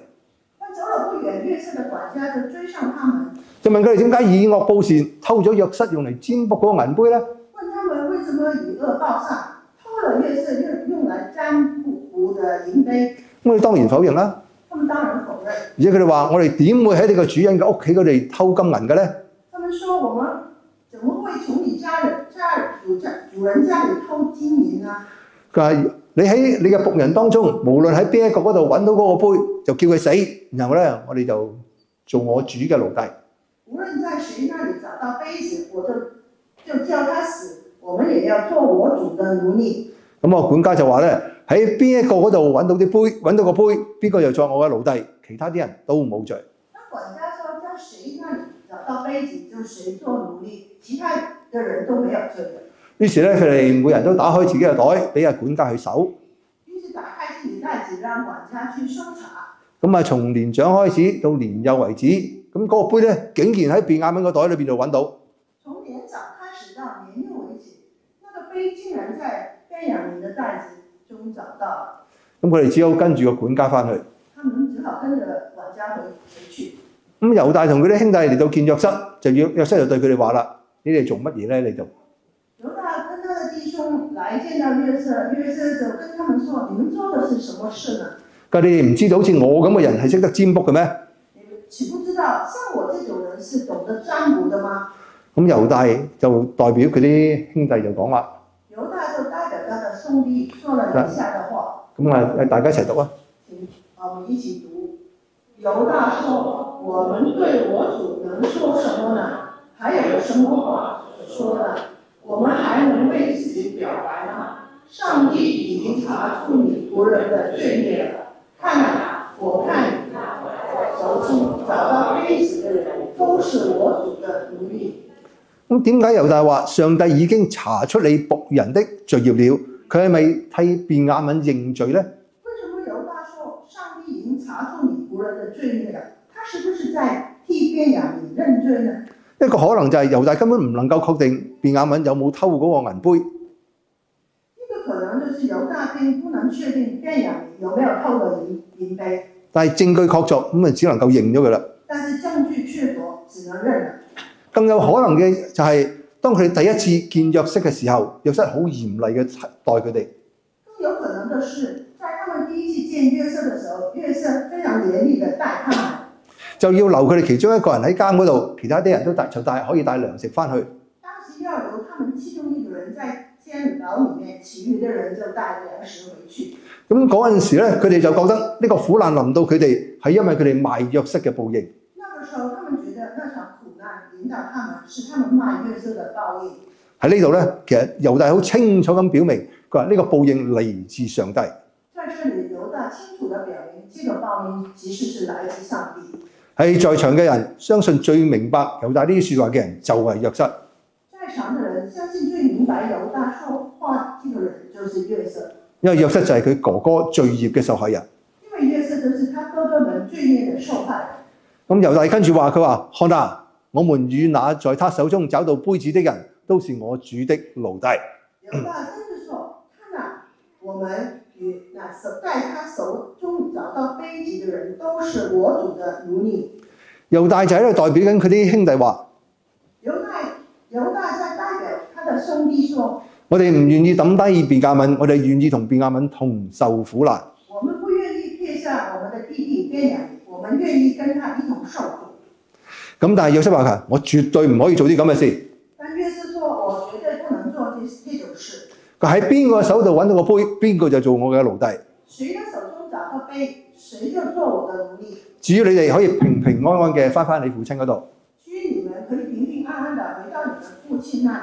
但走了不遠，約瑟的管家就追上他們，就問佢哋點解以惡報善，偷咗約瑟用嚟占卜嗰個銀杯咧？問他們為什麼以惡報善，偷了約瑟用來占卜的銀杯？我哋當然否認啦。他們當然否認。而且佢哋話：我哋點會喺你個主人嘅屋企嗰度偷金銀嘅咧？他們說：我們怎麼會從你主人家裡偷金銀啊？佢話：你喺你嘅僕人當中，無論喺邊一個嗰度揾到嗰個杯，就叫佢死，然後咧我哋就做我主嘅奴隸。無論在誰那裡找到杯子，我就叫他死，我們也要做我主的奴隸。咁我管家就話咧：喺邊一個嗰度揾到啲杯，揾到個杯，邊個就做我嘅奴隸，其他啲人都冇罪。那管家在誰那裡找到杯子，就誰做奴隸，其他的人都沒有罪的。於是咧，佢哋每人都打開自己嘅袋，俾阿管家去搜。於是打開自己袋子，讓管家去搜查。咁啊，從年長開始到年幼為止，咁嗰個杯咧，竟然喺便雅憫個袋裏邊度揾到。從年長開始到年幼為止，那個杯竟然在便雅憫的袋子中找到了。咁佢哋只好跟住個管家翻去。他們只好跟着管家回去。咁猶大同佢啲兄弟嚟到見約瑟，約瑟就對佢哋話啦：你哋做乜嘢咧？你度？猶大跟他的弟兄來見到約瑟，約瑟就跟他們說：你們做的是什麼事呢？佢哋唔知道好似我咁嘅人係識得占卜嘅咩？你們豈不知道像我這種人是懂得占卜的嗎？咁猶大就代表佢啲兄弟就講啦。猶大就代表他的兄弟說了以下的話。咁啊，大家一齊讀啊！我們一起讀。猶大說：我們對我主能說什麼呢？還有什麼話說呢？我們還能為自己表白嗎？上帝已經查出你僕人的罪孽了。看啊，我看你手中找到杯子的人，都是我主的奴隸。咁點解猶大話上帝已經查出你僕人的罪孽了？佢係咪替便雅憫認罪呢？為什麼猶大說上帝已經查出你僕人的罪孽了？他是不是在替便雅憫認罪呢？一個可能就係猶大根本唔能夠確定便雅憫有冇偷嗰個銀杯。一個可能就是猶大並不能確定便雅憫有沒有偷過銀杯。但係證據確鑿，咁啊只能夠認咗佢啦。但是證據確鑿，只能認了。更有可能嘅就係當佢哋第一次見約瑟嘅時候，約瑟好嚴厲嘅待佢哋。更有可能的是，在他們第一次見約瑟的時候，約瑟非常嚴厲的待他們。就要留佢哋其中一個人喺監嗰度，其他啲人都可以帶糧食翻去。當時要留他們其中一個人在監牢裡面，其餘的人就帶糧食回去。咁嗰陣時咧，佢哋就覺得呢個苦難臨到佢哋係因為佢哋賣約瑟嘅報應。那個時候，他們覺得那場苦難臨到他們，是他們賣約瑟的報應。喺呢度咧，其實猶大好清楚咁表明，佢話呢個報應嚟自上帝。在這裡，猶大清楚地表明，這個報應其實是來自上帝。喺在場嘅人，相信最明白猶大呢啲説話嘅人就係約瑟。在場嘅人相信最明白猶大說話這個人就是約瑟。因為約瑟就係佢哥哥罪孽嘅受害人。因為約瑟就是他哥哥們罪孽嘅受害人。咁猶大跟住話：佢話看啊，我們與那在他手中找到杯子的人，都是我主的奴隸。猶大跟住說：看啊，我們與那在他手中找到杯子的人，都是我主的奴隸。猶大就喺度代表緊佢啲兄弟話：猶大在代表他的兄弟說：我哋唔願意抌低便雅憫，我哋願意同便雅憫同受苦難。我們不願意撇下我們的弟弟便雅憫，我們願意跟他一同受苦。咁但係約瑟話：我絕對唔可以做啲咁嘅事。但約瑟說：我絕對不能做這種事。佢喺邊個手度揾到個杯，邊個就做我嘅奴隸。誰的手中找到杯，誰就做我的奴隸。至於你哋可以平平安安嘅翻你父親嗰度。至於你們可以平平安安地回到你們父親那裡。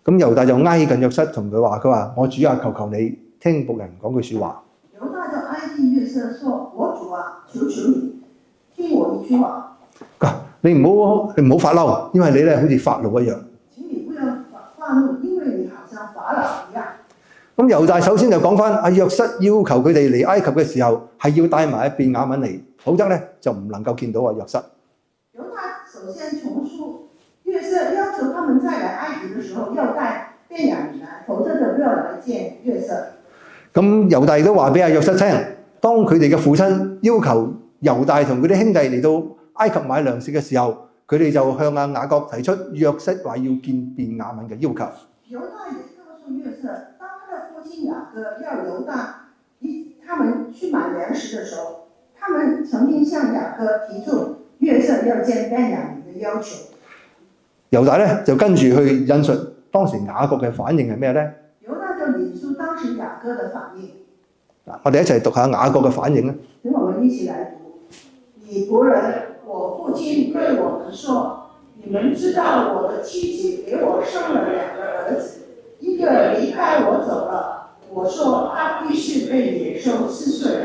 咁猶大就挨近約瑟，同佢話：我主啊，求求你聽僕人講句説話。猶大就挨近約瑟，說：我主啊，求求你聽我一句話。你唔好發嬲，因為你咧好似法老一樣。請你不要發怒，因為你好像法老一樣。咁猶大首先就講翻約瑟要求佢哋嚟埃及嘅時候，係要帶埋便雅憫嚟，否則咧就唔能夠見到約瑟。猶大首先重述約瑟要求他們再來埃及的時候要帶便雅憫來，否則就不要來見約瑟。咁猶大都話俾約瑟聽，當佢哋嘅父親要求猶大同佢啲兄弟嚟到埃及買糧食嘅時候，佢哋就向雅各提出約瑟話要見便雅憫嘅要求。猶大也告訴約瑟，當他的父親雅各要猶大他們去買糧食的時候，他們曾經向雅各提出約瑟要見便雅憫的要求。猶大咧就跟住去引述當時雅各嘅反應係咩咧？猶大就引述當時雅各嘅反應。我哋一齊讀下雅各嘅反應啦。請我們一起來讀。你僕人，我父親對我們說：你們知道我的妻子給我生了2個兒子，一個離開我走了，我說他必是被野獸撕碎了。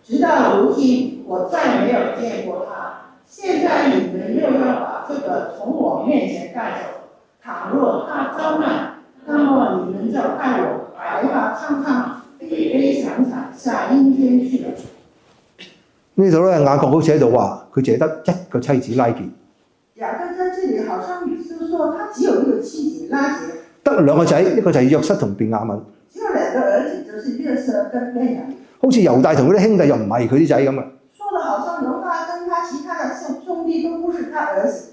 直到如今，我再沒有見過他。現在你們又要把這個從我面前帶走。倘若他遭難，那麼你們就害我白髮蒼蒼、悲悲慘慘下陰間去了。呢度咧，雅各好似喺度話，佢淨係得一個妻子拉結。雅各在這裡好像是說，他只有一個妻子拉結，得兩個仔，一個就係約瑟同便雅憫。只有兩個兒子，就是約瑟跟便雅憫。好似猶大同佢啲兄弟又唔係佢啲仔咁啊！說得好像猶大跟他其他的兄弟都不是他兒子。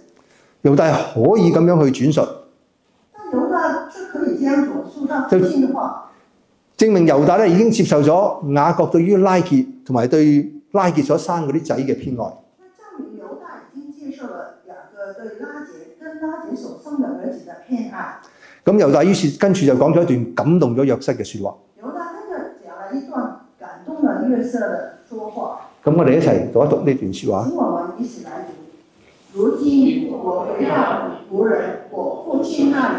猶大可以咁樣去轉述，但猶大是可以這樣轉述他父親的話，證明猶大咧已經接受咗雅各對於拉結同埋對拉結所生嗰啲仔嘅偏愛。證明猶大已經接受了雅各對拉結跟拉結所生的兒子的偏愛。咁猶大於是跟住就講咗一段感動咗約瑟嘅説話。猶大跟着講了一段感動了約瑟的說話。咁我哋一齊讀一讀呢段説話。請我們一起來讀。如今我回到僕人我父親那裡，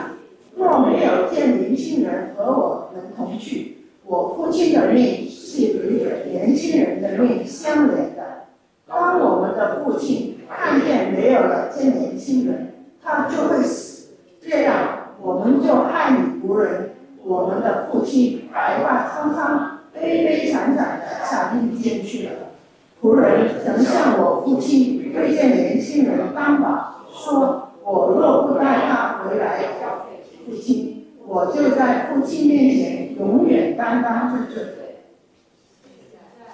若沒有見年輕人和我們同去，我父親的命是與年輕人的命相連的。當我們的父親看見沒有了見年輕人，他就會死。這樣我們就害你僕人，我們的父親白髮蒼蒼、悲悲慘慘的下陰間去了。僕人曾向我父親推薦年輕人擔保，說我若不帶他回來交給父親，我就在父親面前永遠擔當這罪。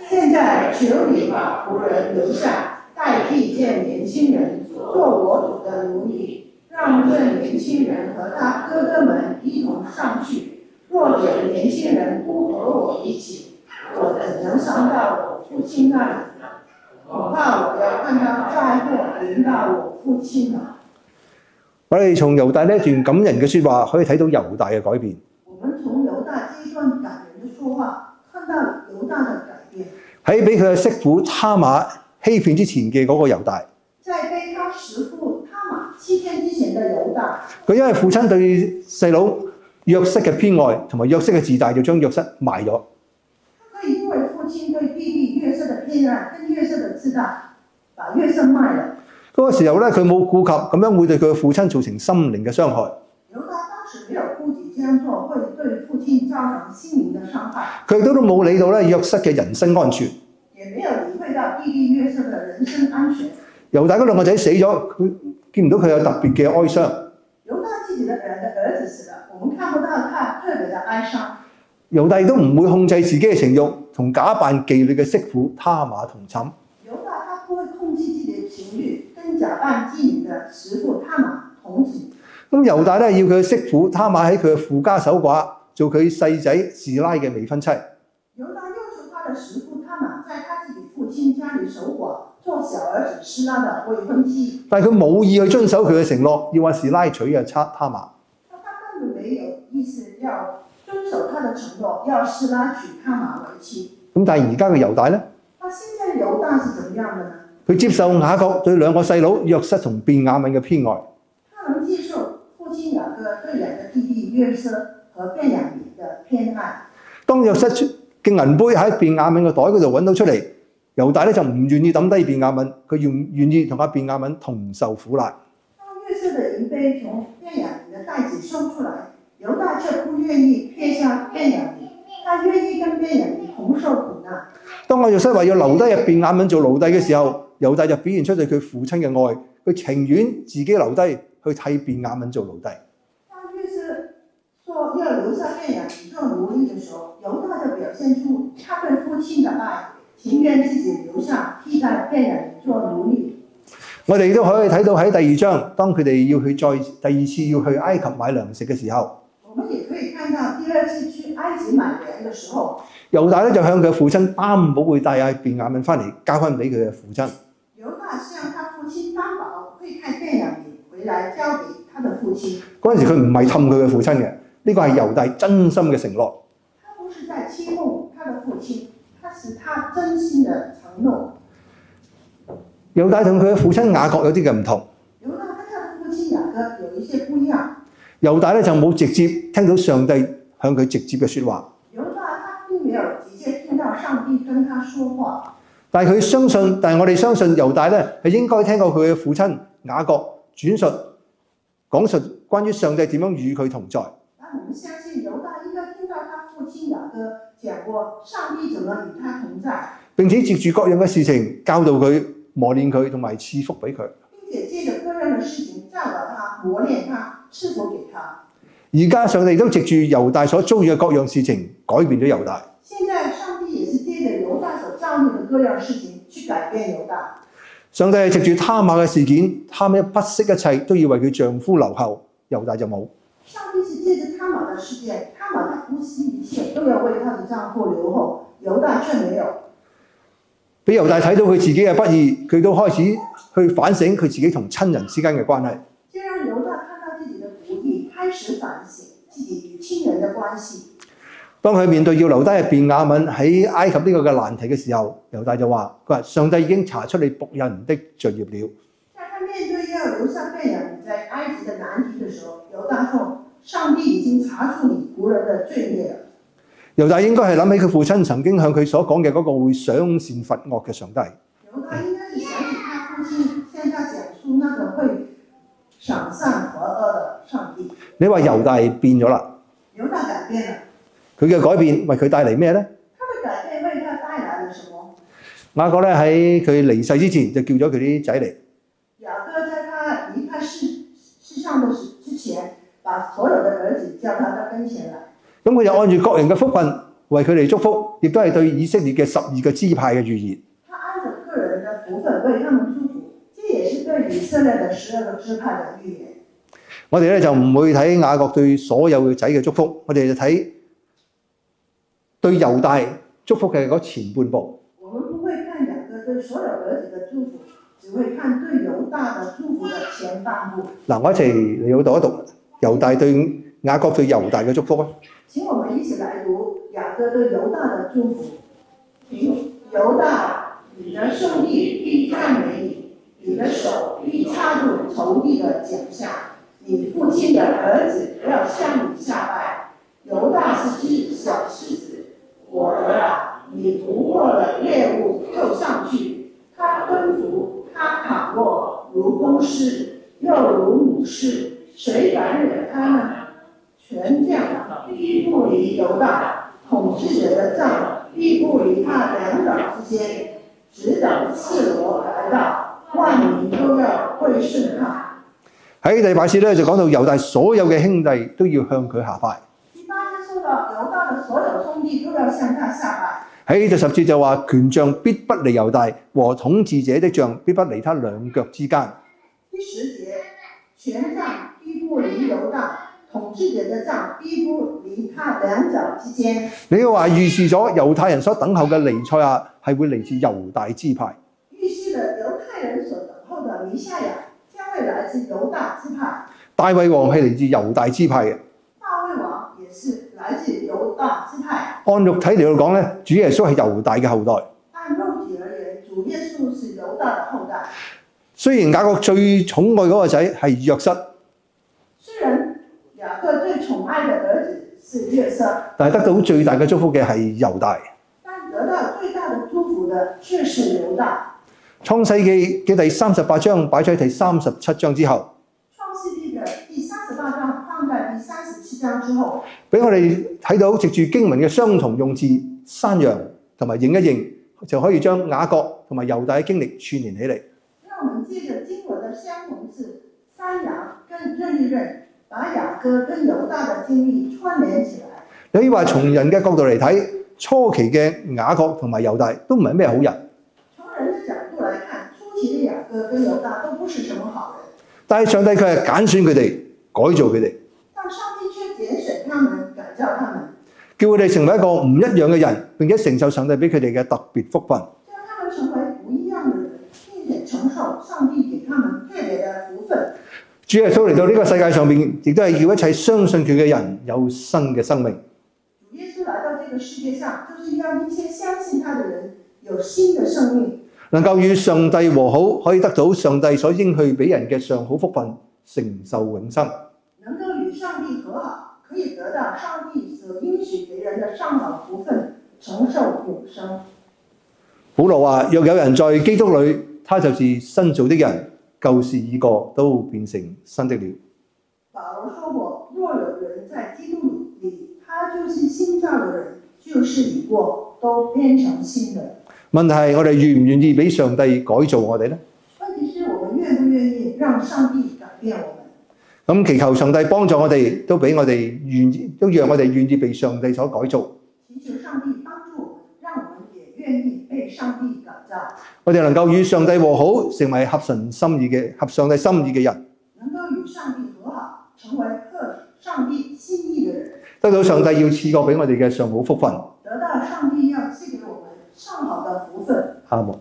現在求你把僕人留下，代替見年輕人，做我主的奴隸，讓這年輕人和他哥哥們一同上去。若有年輕人不和我一起，我怎能上到我父親那裡？恐怕我要看到災禍臨到我父親了。我哋從猶大呢一段感人嘅説話，可以睇到猶大嘅改變。我們從猶大這一段感人的說話，看到猶大的改變。喺俾佢嘅媳婦他瑪欺騙之前嘅嗰個猶大，在被他媳婦他瑪欺騙之前的猶大，佢因為父親對細佬約瑟嘅偏愛同埋約瑟嘅自大，就將約瑟賣咗。他可以因為父親對弟弟約瑟的偏愛跟約瑟的自大，把約瑟賣了。嗰個時候咧，佢冇顧及咁樣會對佢嘅父親造成心靈嘅傷害。猶大當時沒有顧及這樣做會對父親造成心靈的傷害。佢亦都冇理到咧約瑟嘅人身安全，也沒有理會到弟弟約瑟的人身安全。猶大嗰兩個仔死咗，佢見唔到佢有特別嘅哀傷。猶大自己的兒子死了，我們看不到他特別的哀傷。猶大亦都唔會控制自己嘅情慾，同假扮妓女嘅媳婦他瑪同寢。猶大他不會控制自己的情慾，跟假扮妓女的媳婦他瑪同寢。咁猶大咧要佢嘅媳婦他瑪喺佢嘅父家守寡，做佢細仔示拉嘅未婚妻。猶大要求他的媳婦他瑪在他自己父親家裡守寡，做小兒子示拉的未婚妻。但係佢冇意去遵守佢嘅承諾，要話示拉娶嘅他瑪。他根本沒有意思要遵守他的承諾，要示拉娶他瑪為妻。咁但係而家嘅猶大咧，那現在猶大是怎麼樣的呢？佢接受雅各對兩個細佬約瑟同便雅憫嘅偏愛。他能接受父親雅各對兩個弟弟約瑟和便雅憫的偏愛。當約瑟嘅銀杯喺便雅憫嘅袋嗰度揾到出嚟，猶大咧就唔願意抌低便雅憫，佢願意同阿便雅憫同受苦難。當約瑟的銀杯從便雅憫的袋子收出來，猶大卻不願意撇下便雅憫，他願意跟便雅憫同受苦難。當阿約瑟話要留低便雅憫做奴隸嘅時候，猶大就表現出對佢父親嘅愛，佢情願自己留低去替便雅憫做奴隸。當約瑟說要留下便雅憫做奴隸嘅時候，猶大就表現出他對父親的愛，情願自己留下替代便雅憫做奴隸。我哋都可以睇到喺第二章，當佢哋要去第二次要去埃及買糧食嘅時候，我們也可以看到第二次去埃及買糧嘅時候，猶大咧就向佢父親擔保會帶阿便雅憫翻嚟，交翻俾佢嘅父親。猶大向他父親擔保會帶便雅憫回來交給他的父親。嗰陣時佢唔係氹佢嘅父親嘅，呢個係猶大真心嘅承諾。他不是在欺哄他的父親，他是他真心的承諾。猶大同佢嘅父親雅各有啲嘅唔同。猶大跟他的父親雅各有一些不一樣。猶大咧就冇直接聽到上帝向佢直接嘅説話。猶大他並沒有直接聽到上帝跟他說話。但係我哋相信猶大咧係應該聽過佢嘅父親雅各講述關於上帝點樣與佢同在。但我們相信猶大應該聽到他父親雅各講過上帝怎麼與他同在，並且藉住各樣嘅事情教導佢、磨練佢同埋賜福俾佢。並且借着各樣嘅事情教導他、磨練他、賜福給他。而家上帝都藉住猶大所遭遇嘅各樣事情改變咗猶大。現在上帝也是借着猶大所遭遇的各樣事情去改變猶大。上帝係藉住他瑪嘅事件，他瑪不惜一切都要為佢丈夫留後，猶大就冇。上帝是借着他瑪的事件，他瑪他不惜一切都要為他的丈夫留後，猶大卻沒有。俾猶大睇到佢自己嘅不義，佢都開始去反省佢自己同親人之間嘅關係。就讓猶大看到自己的不義，開始反省自己與親人的關係。當佢面對要留低嘅便雅憫喺埃及呢個嘅難題嘅時候，猶大就話：佢話上帝已經查出你僕人的罪孽了。在他面對要留下便雅憫在埃及的難題的時候，猶大說：上帝已經查出你僕人的罪孽了。猶大應該係諗起佢父親曾經向佢所講嘅嗰個會賞善罰惡嘅上帝。猶大應該是想起他父親向他講述那個會賞善罰惡的上帝。你話猶大變咗啦？猶大改變了。佢嘅改變為佢帶嚟咩呢？他的改變為他帶來了什麼？雅各咧喺佢離世之前就叫咗佢啲仔嚟。雅各在他離開世上的之前，把所有的兒子叫他到跟前來。咁佢就按住各人嘅福分為佢哋祝福，亦都係對以色列嘅12個支派嘅預言。他按照個人的福分為他們祝福，這也是對以色列的12個支派的預言。我哋咧就唔會睇雅各對所有嘅仔嘅祝福，我哋就睇對猶大祝福嘅嗰前半部。我們不會看雅各對所有兒子的祝福，只會看對猶大的祝福的前半部。嗱，我一齊嚟讀一讀猶大對雅各對猶大嘅祝福啊！請我們一起來讀雅各對猶大的祝福。猶大，你的兄弟必讚美你，你的手必插入仇敵的腳下，你父親的兒子要向你下拜。猶大是隻小獅子，我兒啊，你捕獲了獵物就上去，他蹲伏，他躺臥，如公獅，又如母獅，誰敢惹他呢？權將必不離猶大，統治者的杖必不離他兩爪之間，直等刺羅來到，萬民都要歸順他。喺第8節咧就講到猶大所有嘅兄弟都要向佢下拜。第8節說到猶大的所有兄弟都要向他下拜。喺第10節就話權杖必不離猶大，和統治者的杖必不離他兩腳之間。第10節，權杖必不離猶大，統治者的杖必不離他兩腳之間。你要話預示咗猶太人所等候嘅彌賽亞係會嚟自猶大支派。預示了猶太人所等候的彌賽亞將會來自猶大支派。大衛王係嚟自猶大支派嘅。大衛王也是來自猶大支派。按肉體嚟到講咧，主耶穌係猶大嘅後代。按肉體而言，主耶穌是猶大的後代。雖然雅各最寵愛嗰個仔係約瑟，雖然雅各最寵愛的兒子是約瑟，但係得到最大嘅祝福嘅係猶大。但得到最大的祝福的卻是猶大。創世記嘅第38章擺喺第37章之後。創世記嘅第38章放在第37章之後，俾我哋睇到藉住經文嘅相同用字，山羊同埋認一認，就可以將雅各同埋猶大嘅經歷串聯起嚟。讓我們借着經文的相同字，山羊跟認一認，把雅各跟猶大的經歷串聯起來。你可以話從人嘅角度嚟睇，初期嘅雅各同埋猶大都唔係咩好人。從人的角度來看，初期的雅各跟猶大都不是什麼好人。但係上帝佢係揀選佢哋，改造佢哋。但上帝卻揀選他們，改造他們，叫佢哋成為一個唔一樣嘅人，並且承受上帝俾佢哋嘅特別福分。叫他們成為不一樣的人，並且承受上帝給他們特別的福分。主耶穌嚟到呢個世界上面，亦都係叫一切相信佢嘅人有新嘅生命。主耶穌來到這個世界上，就是要一切相信他的人有新的生命，能夠與上帝和好，可以得到上帝所應許俾人嘅上好福分，承受永生。能夠與上帝和好，可以得到上帝所應許給人的上好福分，承受永生。保羅話：若有人在基督裏，他就是新造的人，舊事已過，都變成新的了。保羅說過：若有人在基督裏，他就是新造的人，舊事已過，都變成新的。問題係我哋願唔願意俾上帝改造我哋呢？問題是我們願不願意讓上帝改變我們？咁祈求上帝幫助我哋，都俾我哋願意，都讓我哋願意被上帝所改造。祈求上帝幫助我們，讓我們也願意被上帝改造。我哋能夠與上帝和好，成為合上帝心意嘅人。能夠與上帝和好，成為合上帝心意嘅人。得到上帝要賜過俾我哋嘅上好福分。得到上帝要賜給我們上好的福分。阿門。